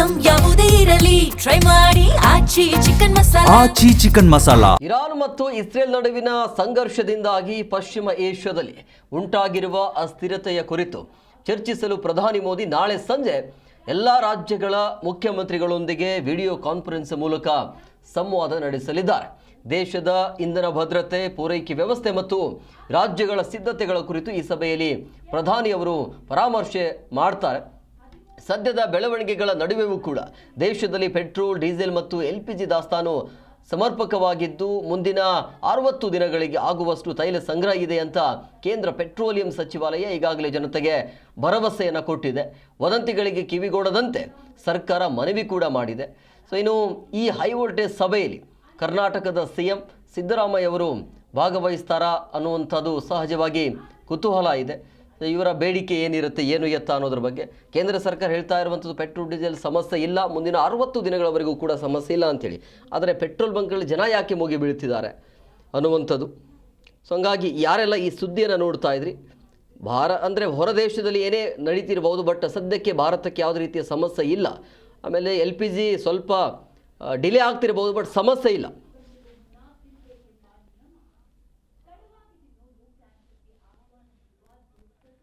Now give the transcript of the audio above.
Item ಯಾವುದೇ ಇರಲಿ try ಮಾಡಿ ಆಚಿ ಚಿಕನ್ ಮಸಾಲಾ. ಇರಾನ್ ಮತ್ತು ಇಸ್ರೇಲ್ ನಡುವಿನ ಸಂಘರ್ಷದಿಂದಾಗಿ ಪಶ್ಚಿಮ ಏಷ್ಯಾದಲ್ಲಿ ಉಂಟಾಗಿರುವ ಅಸ್ಥಿರತೆಯ ಕುರಿತು ಚರ್ಚಿಸಲು ಪ್ರಧಾನಿ ಮೋದಿ ನಾಳೆ ಸಂಜೆ ಎಲ್ಲ ರಾಜ್ಯಗಳ ಮುಖ್ಯಮಂತ್ರಿಗಳೊಂದಿಗೆ ವಿಡಿಯೋ ಕಾನ್ಫರೆನ್ಸ್ ಮೂಲಕ ಸಂವಾದ ನಡೆಸಲಿದ್ದಾರೆ. ದೇಶದ ಇಂಧನ ಭದ್ರತೆ, ಪೂರೈಕೆ ವ್ಯವಸ್ಥೆ ಮತ್ತು ರಾಜ್ಯಗಳ ಸಿದ್ಧತೆಗಳ ಕುರಿತು ಈ ಸಭೆಯಲ್ಲಿ ಪ್ರಧಾನಿ ಅವರು ಪರಾಮರ್ಶೆ ಮಾಡ್ತಾರೆ. ಸದ್ಯದ ಬೆಳವಣಿಗೆಗಳ ನಡುವೆಯೂ ಕೂಡ ದೇಶದಲ್ಲಿ ಪೆಟ್ರೋಲ್, ಡೀಸೆಲ್ ಮತ್ತು LPG ದಾಸ್ತಾನು ಸಮರ್ಪಕವಾಗಿದ್ದು ಮುಂದಿನ 60 ದಿನಗಳಿಗೆ ಆಗುವಷ್ಟು ತೈಲ ಸಂಗ್ರಹ ಇದೆ ಅಂತ ಕೇಂದ್ರ ಪೆಟ್ರೋಲಿಯಂ ಸಚಿವಾಲಯ ಈಗಾಗಲೇ ಜನತೆಗೆ ಭರವಸೆಯನ್ನು ಕೊಟ್ಟಿದೆ. ವದಂತಿಗಳಿಗೆ ಕಿವಿಗೊಡದಂತೆ ಸರ್ಕಾರ ಮನವಿ ಕೂಡ ಮಾಡಿದೆ. ಇನ್ನು ಈ ಹೈ ವೋಲ್ಟೇಜ್ ಸಭೆಯಲ್ಲಿ ಕರ್ನಾಟಕದ CM ಸಿದ್ದರಾಮಯ್ಯ ಅವರು ಭಾಗವಹಿಸ್ತಾರಾ ಅನ್ನುವಂಥದ್ದು ಸಹಜವಾಗಿ ಕುತೂಹಲ ಇದೆ. ಇವರ ಬೇಡಿಕೆ ಏನಿರುತ್ತೆ, ಏನು ಎತ್ತ ಅನ್ನೋದ್ರ ಬಗ್ಗೆ ಕೇಂದ್ರ ಸರ್ಕಾರ ಹೇಳ್ತಾ ಇರುವಂಥದ್ದು ಪೆಟ್ರೋಲ್ ಡೀಸೆಲ್ ಸಮಸ್ಯೆ ಇಲ್ಲ, ಮುಂದಿನ 60 ದಿನಗಳವರೆಗೂ ಕೂಡ ಸಮಸ್ಯೆ ಇಲ್ಲ ಅಂಥೇಳಿ. ಆದರೆ ಪೆಟ್ರೋಲ್ ಬಂಕ್ಗಳಲ್ಲಿ ಜನ ಯಾಕೆ ಮುಗಿ ಬೀಳ್ತಿದ್ದಾರೆ ಅನ್ನುವಂಥದ್ದು. ಹಂಗಾಗಿ ಯಾರೆಲ್ಲ ಈ ಸುದ್ದಿಯನ್ನು ನೋಡ್ತಾ ಇದ್ರಿ, ಅಂದರೆ ಹೊರ ದೇಶದಲ್ಲಿ ಏನೇ ನಡೀತಿರ್ಬೋದು, ಬಟ್ ಸದ್ಯಕ್ಕೆ ಭಾರತಕ್ಕೆ ಯಾವುದೇ ರೀತಿಯ ಸಮಸ್ಯೆ ಇಲ್ಲ. ಆಮೇಲೆ LPG ಸ್ವಲ್ಪ ಡಿಲೇ ಆಗ್ತಿರ್ಬೋದು, ಬಟ್ ಸಮಸ್ಯೆ ಇಲ್ಲ.